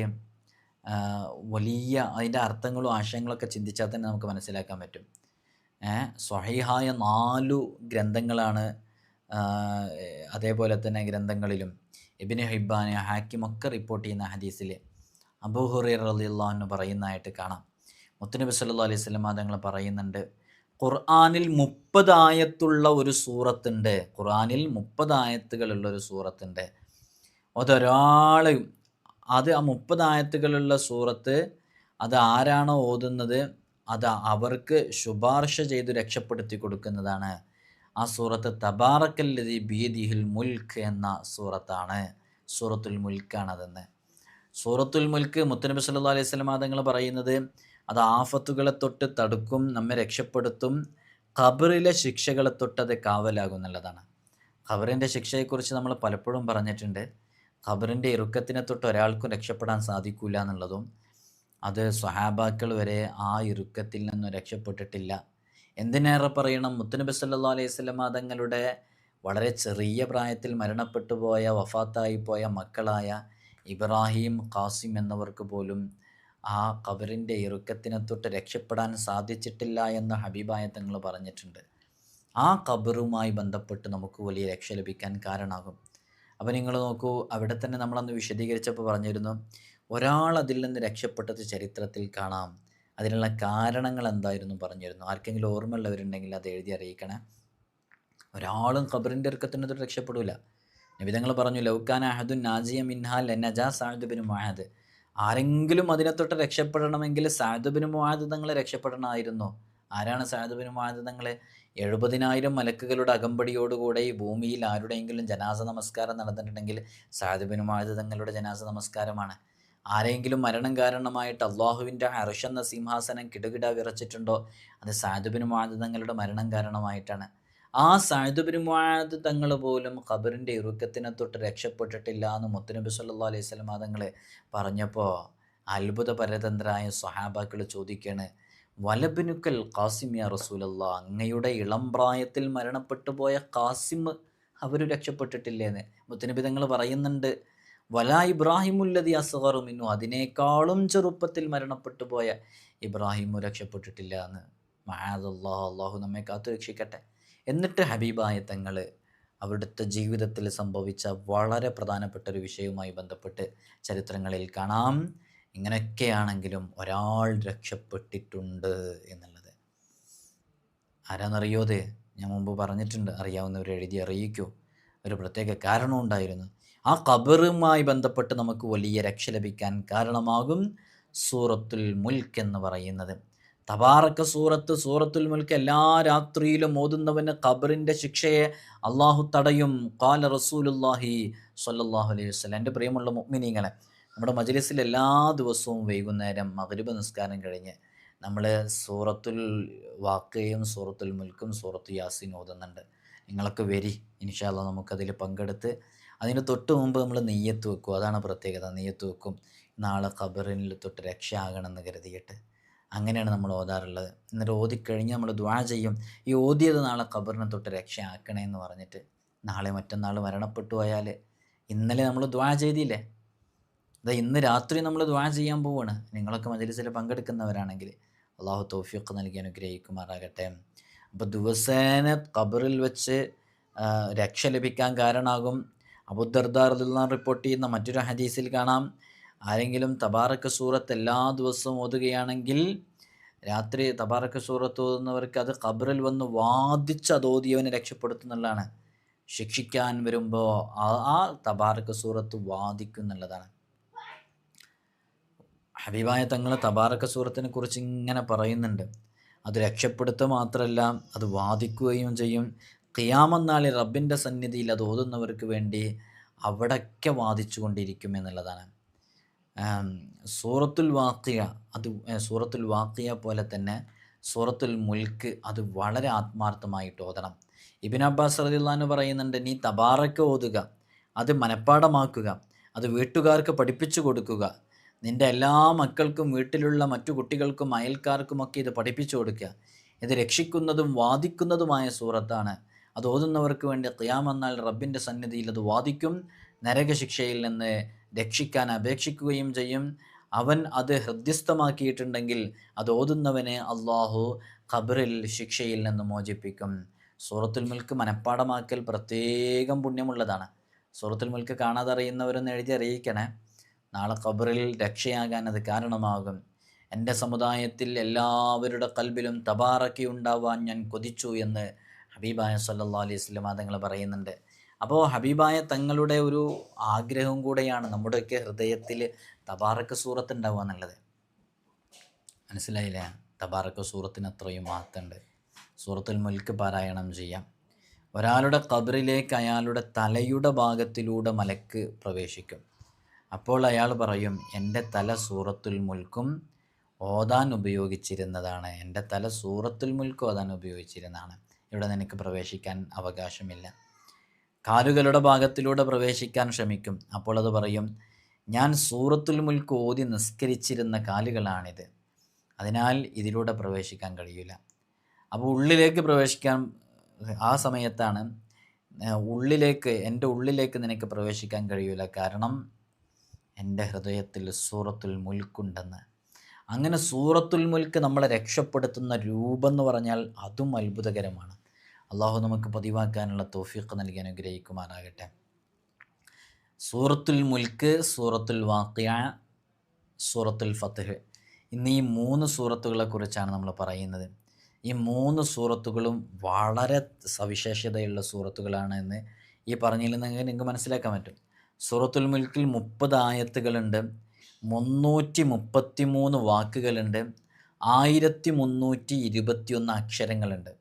വലിയ അതിൻ്റെ അർത്ഥങ്ങളും ആശയങ്ങളൊക്കെ ചിന്തിച്ചാൽ തന്നെ നമുക്ക് മനസ്സിലാക്കാൻ പറ്റും. സ്വഹീഹായ 4 ഗ്രന്ഥങ്ങളാണ്. അതേപോലെ തന്നെ ഗ്രന്ഥങ്ങളിലും ഇബ്നു ഹിബ്ബാൻ, ഹാക്കിമൊക്കെ റിപ്പോർട്ട് ചെയ്യുന്ന ഹദീസിൽ അബൂ ഹുറൈറ റളിയല്ലാഹു അൻഹു പറയുന്നതായിട്ട് കാണാം. മുത്തുനബി സല്ലല്ലാഹു അലൈഹി വസല്ലം തങ്ങൾ പറയുന്നുണ്ട്, ഖുർആനിൽ 30 ആയത്തുള്ള ഒരു സൂറത്തുണ്ട്. ഖുർആനിൽ 30 ആയത്തുകളുള്ള ഒരു സൂറത്തുണ്ട്. അതൊരാൾ അത് ആ 30 ആയത്തുകളുള്ള സൂറത്ത് അത് ആരാണോ ഓതുന്നത് അത് അവർക്ക് ശുപാർശ ചെയ്ത് രക്ഷപ്പെടുത്തി കൊടുക്കുന്നതാണ്. ആ സൂറത്ത് തബാറക്കല്ലദീ ബിയദിഹിൽ മുൽക്ക് എന്ന സൂറത്താണ്. സൂറത്തുൽ മുൽക്കാണതെന്ന്. സൂറത്തുൽ മുൽക്ക് മുത്തുനബി സല്ലല്ലാഹു അലൈഹി വസല്ലം തങ്ങൾ പറയുന്നത് അത് ആഫത്തുകളെ തൊട്ട് തടുക്കും, നമ്മെ രക്ഷപ്പെടുത്തും, ഖബറിലെ ശിക്ഷകളെ തൊട്ട് അത് കാവലാകും എന്നുള്ളതാണ്. ഖബറിൻ്റെ ശിക്ഷയെക്കുറിച്ച് നമ്മൾ പലപ്പോഴും പറഞ്ഞിട്ടുണ്ട്. ഖബറിൻ്റെ ഇറുക്കത്തിനെ തൊട്ട് ഒരാൾക്കും രക്ഷപ്പെടാൻ സാധിക്കില്ല എന്നുള്ളതും, അത് സ്വഹാബാക്കൾ വരെ ആ ഇറുക്കത്തിൽ നിന്നും രക്ഷപ്പെട്ടിട്ടില്ല. എന്തിനേറെ പറയണം, മുത്തുനബി സല്ലല്ലാഹു അലൈഹി വസല്ലമ തങ്ങളുടെ വളരെ ചെറിയ പ്രായത്തിൽ മരണപ്പെട്ടു പോയ, വഫാത്തായി പോയ മക്കളായ ഇബ്രാഹിം, ഖാസിം എന്നിവർക്ക് പോലും ആ ഖബറിൻ്റെ ഇറുക്കത്തിനെ തൊട്ട് രക്ഷപ്പെടാൻ സാധിച്ചിട്ടില്ല എന്ന് ഹബീബായ തങ്ങൾ പറഞ്ഞിട്ടുണ്ട്. ആ ഖബറുമായി ബന്ധപ്പെട്ട് നമുക്ക് വലിയ രക്ഷ ലഭിക്കാൻ കാരണമാകും. അപ്പോൾ നിങ്ങൾ നോക്കൂ, അവിടെ തന്നെ നമ്മളന്ന് വിശദീകരിച്ചപ്പോൾ പറഞ്ഞിരുന്നു, ഒരാൾ അതിൽ നിന്ന് രക്ഷപ്പെട്ടത് ചരിത്രത്തിൽ കാണാം. അതിനുള്ള കാരണങ്ങൾ എന്തായിരുന്നു പറഞ്ഞിരുന്നു. ആർക്കെങ്കിലും ഓർമ്മയുള്ളവരുണ്ടെങ്കിൽ അത് എഴുതി അറിയിക്കണേ. ഒരാളും ഖബറിൻ്റെ ഇറുക്കത്തിനെ തൊട്ട് രക്ഷപ്പെടില്ല. നബി തങ്ങൾ പറഞ്ഞു, ലൗകാന അഹദുൻ നാജിയ മിൻഹാ ലനജാ സഅദ് ബിൻ മുആദ്. ആരെങ്കിലും അതിനെ തൊട്ട് രക്ഷപ്പെടണമെങ്കിൽ സഅദ് ബിൻ മുആദ് തങ്ങൾ രക്ഷപ്പെടണമായിരുന്നു. ആരാണ് സഅദ് ബിൻ മുആദ് തങ്ങൾ? 70,000 മലക്കുകളുടെ അകമ്പടിയോടുകൂടെ ഈ ഭൂമിയിൽ ആരുടെയെങ്കിലും ജനാസ നമസ്കാരം നടന്നിട്ടുണ്ടെങ്കിൽ സഅദ് ബിൻ മുആദ് തങ്ങളുടെ ജനാസ നമസ്കാരമാണ്. ആരെങ്കിലും മരണം കാരണമായിട്ട് അള്ളാഹുവിൻ്റെ അർശ് എന്ന സിംഹാസനം കിടുകിട വിറച്ചിട്ടുണ്ടോ, അത് സഅദ് ബിൻ മുആദ് തങ്ങളുടെ മരണം കാരണമായിട്ടാണ്. ആ സഅദ് ബിൻ മുആദ് തങ്ങൾ പോലും ഖബറിൻ്റെ ഇറുക്കത്തിനെ തൊട്ട് രക്ഷപ്പെട്ടിട്ടില്ല എന്ന് മുത്തുനബി സല്ലല്ലാഹു അലൈഹി വസല്ലം തങ്ങൾ പറഞ്ഞപ്പോൾ അത്ഭുത പരതന്ത്രരായ സ്വഹാബാക്കൾ ചോദിക്കുകയാണ്, വലബിനുക്കൽ ഖാസിം യാ റസൂലല്ലാ, അങ്ങയുടെ ഇളം പ്രായത്തിൽ മരണപ്പെട്ടു പോയ ഖാസിം അവർ രക്ഷപ്പെട്ടിട്ടില്ലേന്ന് മുത്തുനബി തങ്ങൾ പറയുന്നുണ്ട്. വലാ ഇബ്രാഹിമുല്ലദി അസ്ഗറു മിന്നു, അതിനേക്കാളും ചെറുപ്പത്തിൽ മരണപ്പെട്ടു പോയ ഇബ്രാഹിമു രക്ഷപ്പെട്ടിട്ടില്ല എന്ന്. മഅദല്ലാഹ്, അള്ളാഹു നമ്മെ കാത്തു രക്ഷിക്കട്ടെ. എന്നിട്ട് ഹബീബായ തങ്ങൾ അവിടുത്തെ ജീവിതത്തിൽ സംഭവിച്ച വളരെ പ്രധാനപ്പെട്ട ഒരു വിഷയവുമായി ബന്ധപ്പെട്ട് ചരിത്രങ്ങളിൽ കാണാം, ഇങ്ങനെയൊക്കെയാണെങ്കിലും ഒരാൾ രക്ഷപ്പെട്ടിട്ടുണ്ട് എന്നുള്ളത്. ആരാന്നറിയോത്? ഞാൻ മുമ്പ് പറഞ്ഞിട്ടുണ്ട്, അറിയാവുന്നവർ എഴുതി അറിയിക്കൂ. ഒരു പ്രത്യേക കാരണവും ഉണ്ടായിരുന്നു. ആ ഖബറുമായി ബന്ധപ്പെട്ട് നമുക്ക് വലിയ രക്ഷ ലഭിക്കാൻ കാരണമാകും സൂറത്തുൽ മുൽക്ക് എന്ന് പറയുന്നത്. തബാറക സൂറത്ത്, സൂറത്തുൽ മുൽക്ക് എല്ലാ രാത്രിയിലും ഓതുന്നവന് ഖബറിൻ്റെ ശിക്ഷയെ അള്ളാഹു തടയും. ഖാല റസൂലുള്ളാഹി സ്വല്ലല്ലാഹു അലൈഹി വസല്ലം. എൻ്റെ പ്രിയമുള്ള മുഅ്മിനീങ്ങളെ, നമ്മുടെ മജ്ലിസിൽ എല്ലാ ദിവസവും വൈകുന്നേരം മഗ്രിബ് നിസ്കാരം കഴിഞ്ഞ് നമ്മൾ സൂറത്തുൽ വാഖിയയും സൂറത്തുൽ മുൽക്കും സൂറത്തു യാസീൻ ഓതുന്നുണ്ട്. നിങ്ങളൊക്കെ വരി, ഇൻഷാ അല്ലാഹ് നമുക്കതിൽ പങ്കെടുത്ത് അതിന് തൊട്ട് മുമ്പ് നമ്മൾ നെയ്യത്ത് വെക്കും. അതാണ് പ്രത്യേകത, നെയ്യത്ത് വെക്കും. നാളെ ഖബറിൽ തൊട്ട് രക്ഷയാകണമെന്ന് കരുതിയിട്ട് അങ്ങനെയാണ് നമ്മൾ ഓതാറുള്ളത്. എന്നിട്ട് ഓതിക്കഴിഞ്ഞ് നമ്മൾ ദുആ ചെയ്യും, ഈ ഓതിയത് നാളെ ഖബറിനെ തൊട്ട് രക്ഷയാക്കണേ എന്ന് പറഞ്ഞിട്ട്. നാളെ മറ്റന്നാൾ മരണപ്പെട്ടു പോയാൽ, ഇന്നലെ നമ്മൾ ദുആ ചെയ്തില്ലേ, അതാ ഇന്ന് രാത്രി നമ്മൾ ദുആ ചെയ്യാൻ പോവുകയാണ്. നിങ്ങളൊക്കെ മജ്ലിസിൽ പങ്കെടുക്കുന്നവരാണെങ്കിൽ അള്ളാഹു തൗഫീഖ് നൽകി അനുഗ്രഹിക്കുമാറാകട്ടെ. അപ്പോൾ ദിവസേന ഖബറിൽ വെച്ച് രക്ഷ ലഭിക്കാൻ കാരണമാകും. അബൂദർദാ റളിയല്ലാഹു അൻഹു റിപ്പോർട്ട് ചെയ്യുന്ന മറ്റൊരു ഹദീസിൽ കാണാം, ആരെങ്കിലും തബാറക സൂറത്ത് എല്ലാ ദിവസവും ഓതുകയാണെങ്കിൽ രാത്രി തബാറക സൂറത്ത് ഓതുന്നവർക്ക് അത് ഖബറിൽ വന്ന് വാദിച്ച് അത് ഓതിയവനെ രക്ഷപ്പെടുത്തുന്നുള്ളതാണ്. ശിക്ഷിക്കാൻ വരുമ്പോൾ ആ തബാറക സൂറത്ത് വാദിക്കുന്നുള്ളതാണ്. ഹബീബായ തങ്ങൾ തബാറക സൂറത്തിനെ കുറിച്ച് ഇങ്ങനെ പറയുന്നുണ്ട്, അത് രക്ഷപ്പെടുത്തുക മാത്രമല്ല അത് വാദിക്കുകയും ചെയ്യും. ഖിയാമത്ത് നാളിൽ റബ്ബിൻ്റെ സന്നിധിയിൽ അത് ഓതുന്നവർക്ക് വേണ്ടി അവിടൊക്കെ വാദിച്ചു കൊണ്ടിരിക്കും എന്നുള്ളതാണ്. സൂറത്തുൽ വാഖിയ, അത് സൂറത്തുൽ വാഖിയ പോലെ തന്നെ സൂറത്തുൽ മുൽക്ക് അത് വളരെ ആത്മാർത്ഥമായിട്ട് ഓതണം. ഇബ്നു അബ്ബാസ് റളിയല്ലാഹു അൻഹു പറയുന്നുണ്ട്, നീ തബാറക ഓതുക, അത് മനഃപ്പാഠമാക്കുക, അത് വീട്ടുകാർക്ക് പഠിപ്പിച്ചു കൊടുക്കുക, നിൻ്റെ എല്ലാ മക്കൾക്കും വീട്ടിലുള്ള മറ്റു കുട്ടികൾക്കും അയൽക്കാർക്കുമൊക്കെ ഇത് പഠിപ്പിച്ചു കൊടുക്കുക. ഇത് രക്ഷിക്കുന്നതും വാദിക്കുന്നതുമായ സൂറത്താണ്. അത് ഓതുന്നവർക്ക് വേണ്ടി ഖിയാമത്ത് നാൾ റബ്ബിൻ്റെ സന്നിധിയിൽ അത് വാദിക്കും, നരകശിക്ഷയിൽ നിന്ന് രക്ഷിക്കാൻ അപേക്ഷിക്കുകയും ചെയ്യും. അവൻ അത് ഹൃദ്യസ്ഥമാക്കിയിട്ടുണ്ടെങ്കിൽ അത് ഓതുന്നവനെ അള്ളാഹു ഖബറിൽ ശിക്ഷയിൽ നിന്ന് മോചിപ്പിക്കും. സൂറത്തുൽ മുൽക്ക് മനഃപ്പാഠമാക്കൽ പ്രത്യേകം പുണ്യമുള്ളതാണ്. സൂറത്തുൽ മുൽക്ക് കാണാതെ അറിയുന്നവരൊന്ന് എഴുതി അറിയിക്കണേ. നാളെ ഖബറിൽ രക്ഷയാകാൻ അത് കാരണമാകും. എൻ്റെ സമുദായത്തിൽ എല്ലാവരുടെ കൽബിലും തബാറക്കയുണ്ടാവാൻ ഞാൻ കൊതിച്ചു എന്ന് ഹബീബായ സല്ലല്ലാഹു അലൈഹി വസല്ലം തങ്ങൾ പറയുന്നുണ്ട്. അപ്പോൾ ഹബീബായ തങ്ങളുടെ ഒരു ആഗ്രഹവും കൂടെയാണ് നമ്മുടെയൊക്കെ ഹൃദയത്തിൽ തബാറക സൂറത്ത് ഉണ്ടാവുക എന്നുള്ളത്. മനസ്സിലായില്ലേ? തബാറക സൂറത്തിന് അത്രയും മഹത്വമുണ്ട്. സൂറത്തുൽ മുൽക്ക് പാരായണം ചെയ്യാം. ഒരാളുടെ ഖബറിലേക്ക് അയാളുടെ തലയുടെ ഭാഗത്തിലൂടെ മലക്ക് പ്രവേശിക്കും. അപ്പോൾ അയാൾ പറയും, എൻ്റെ തല സൂറത്തുൽ മുൽക്കും ഓതാൻ ഉപയോഗിച്ചിരുന്നതാണ്, എൻ്റെ തല സൂറത്തുൽ മുൽക്ക് ഓതാൻ ഉപയോഗിച്ചിരുന്നതാണ്, ഇവിടെ നിനക്ക് പ്രവേശിക്കാൻ അവകാശമില്ല. കാലുകളുടെ ഭാഗത്തിലൂടെ പ്രവേശിക്കാൻ ശ്രമിക്കും. അപ്പോൾ അത് പറയും, ഞാൻ സൂറത്തുൽ മുൽക്ക് ഓതി നിസ്കരിച്ചിരുന്ന കാലുകളാണിത്, അതിനാൽ ഇതിലൂടെ പ്രവേശിക്കാൻ കഴിയില്ല. അപ്പോൾ ഉള്ളിലേക്ക് പ്രവേശിക്കാൻ ആ സമയത്താണ് എൻ്റെ ഉള്ളിലേക്ക് നിനക്ക് പ്രവേശിക്കാൻ കഴിയില്ല, കാരണം എൻ്റെ ഹൃദയത്തിൽ സൂറത്തുൽ മുൽക്കുണ്ടെന്ന്. അങ്ങനെ സൂറത്തുൽ മുൽക്ക് നമ്മളെ രക്ഷപ്പെടുത്തുന്ന രൂപം എന്ന് പറഞ്ഞാൽ അതും അത്ഭുതകരമാണ്. അള്ളാഹു നമുക്ക് പതിവാക്കാനുള്ള തൗഫീഖ് നൽകി അനുഗ്രഹിക്കുമാറാകട്ടെ. സൂറത്തുൽ മുൽക്ക്, സൂറത്തുൽ വാഖിയ, സൂറത്തുൽ ഫത്ഹ് എന്നീ 3 സൂറത്തുകളെ കുറിച്ചാണ് നമ്മൾ പറയുന്നത്. ഈ 3 സൂറത്തുകളും വളരെ സവിശേഷതയുള്ള സൂറത്തുകളാണ് എന്ന് ഈ പറഞ്ഞതിൽ നിന്ന് നിങ്ങൾക്ക് മനസ്സിലാക്കാൻ പറ്റും. സൂറത്തുൽ മുൽക്കിൽ 30 ആയത്തുകളുണ്ട്, 333 വാക്കുകളുണ്ട്, 1321 അക്ഷരങ്ങളുണ്ട്.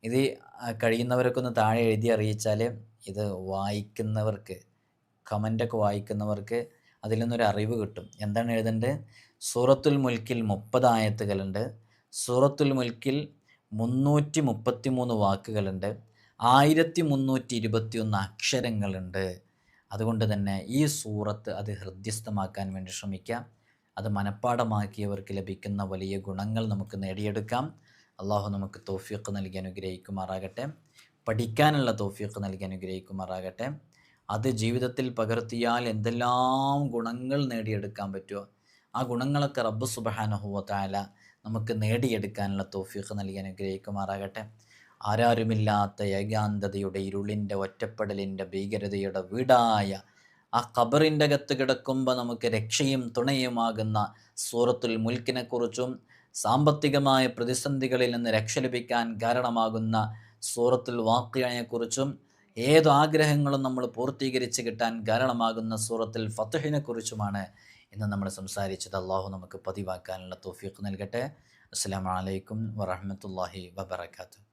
ഇത് കഴിയുന്നവരൊക്കെ ഒന്ന് താഴെ എഴുതി അറിയിച്ചാൽ ഇത് വായിക്കുന്നവർക്ക്, കമൻ്റൊക്കെ വായിക്കുന്നവർക്ക് അതിൽ നിന്നൊരു അറിവ് കിട്ടും. എന്താണ് എഴുതേണ്ടത്? സൂറത്തുൽ മുൽക്കിൽ 30 ആയത്തുകളുണ്ട്, സൂറത്തുൽ മുൽക്കിൽ 333 വാക്കുകളുണ്ട്, 1321 അക്ഷരങ്ങളുണ്ട്. അതുകൊണ്ട് തന്നെ ഈ സൂറത്ത് അത് ഹൃദ്യസ്ഥമാക്കാൻ വേണ്ടി ശ്രമിക്കാം. അത് മനഃപ്പാഠമാക്കിയവർക്ക് ലഭിക്കുന്ന വലിയ ഗുണങ്ങൾ നമുക്ക് നേടിയെടുക്കാം. അള്ളാഹു നമുക്ക് തൗഫീഖ് നൽകി അനുഗ്രഹിക്കുമാറാകട്ടെ. പഠിക്കാനുള്ള തൗഫീഖ് നൽകി അനുഗ്രഹിക്കുമാറാകട്ടെ. അത് ജീവിതത്തിൽ പകർത്തിയാൽ എന്തെല്ലാം ഗുണങ്ങൾ നേടിയെടുക്കാൻ പറ്റുമോ ആ ഗുണങ്ങളൊക്കെ റബ്ബ് സുബ്ഹാനഹു വ തആല നമുക്ക് നേടിയെടുക്കാനുള്ള തൗഫീഖ് നൽകി അനുഗ്രഹിക്കുമാറാകട്ടെ. ആരാരുമില്ലാത്ത ഏകാന്തതയുടെ, ഇരുളിൻ്റെ, ഒറ്റപ്പെടലിൻ്റെ, ഭീകരതയുടെ വീടായ ആ ഖബറിൻ്റെ അകത്ത് കിടക്കുമ്പോൾ നമുക്ക് രക്ഷയും തുണയുമാകുന്ന സൂറത്തുൽ മുൽക്കിനെക്കുറിച്ചും സാമ്പത്തികമായ പ്രതിസന്ധികളിൽ നിന്ന് രക്ഷ ലഭിക്കാൻ കാരണമാകുന്ന സൂറത്തുൽ വാഖിയയെക്കുറിച്ചും ഏതു ആഗ്രഹങ്ങളും നമ്മൾ പൂർത്തീകരിച്ച് കിട്ടാൻ കാരണമാകുന്ന സൂറത്തുൽ ഫത്ഹിനെ കുറിച്ചുമാണ് ഇന്ന് നമ്മൾ സംസാരിച്ചത്. അള്ളാഹു നമുക്ക് പതിവാക്കാനുള്ള തൗഫീഖ് നൽകട്ടെ. അസ്സലാമു അലൈക്കും വറഹ്മത്തുള്ളാഹി വബറകാതുഹു.